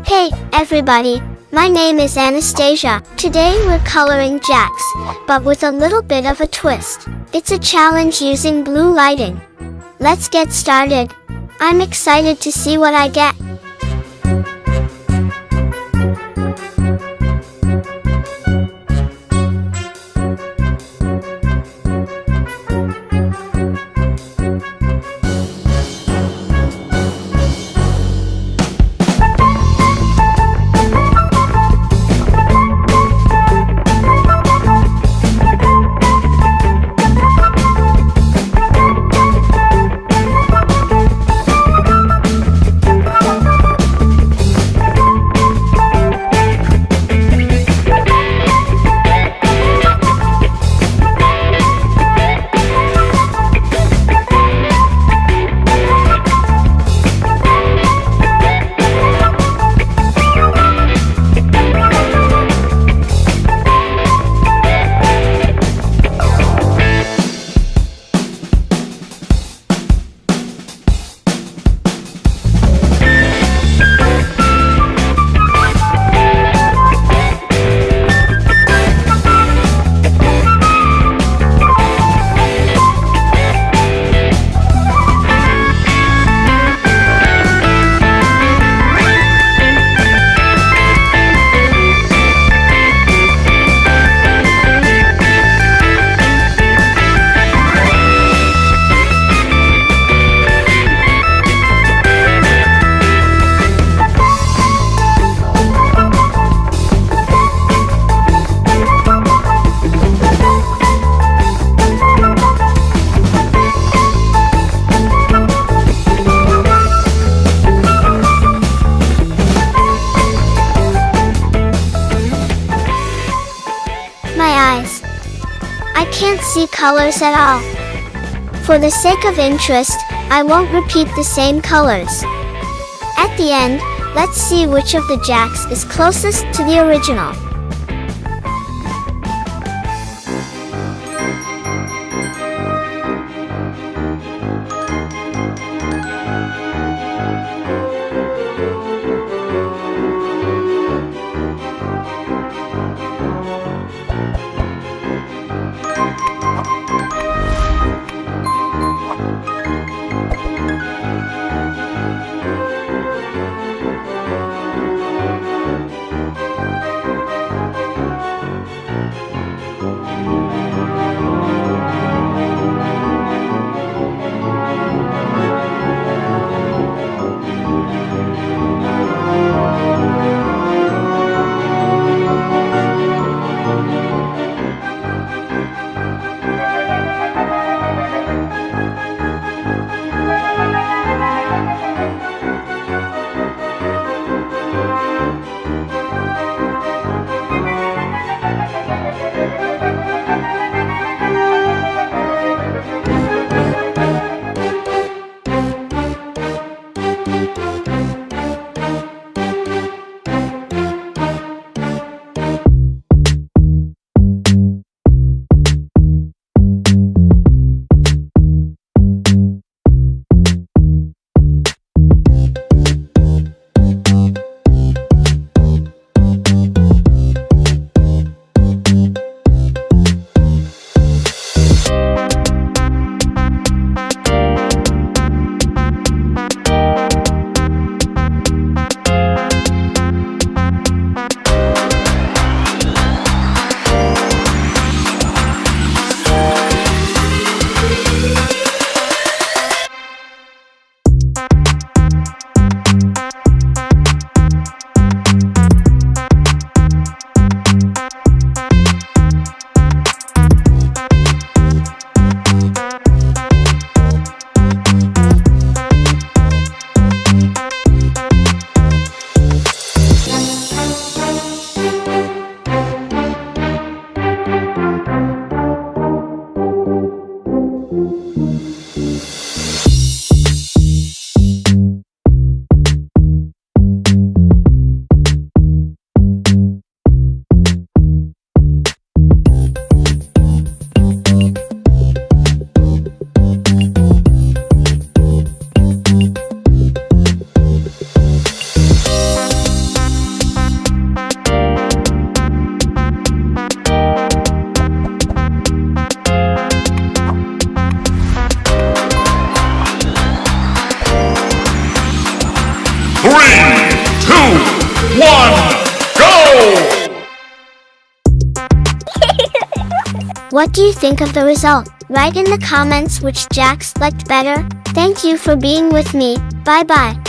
Hey, everybody, my name is Anastasia. Today we're coloring jacks, but with a little bit of a twist. It's a challenge using blue lighting. Let's get started. I'm excited to see what I get. My eyes. I can't see colors at all. For the sake of interest, I won't repeat the same colors. At the end, let's see which of the jacks is closest to the original. What do you think of the result? Write in the comments which Jax liked better. Thank you for being with me. Bye bye.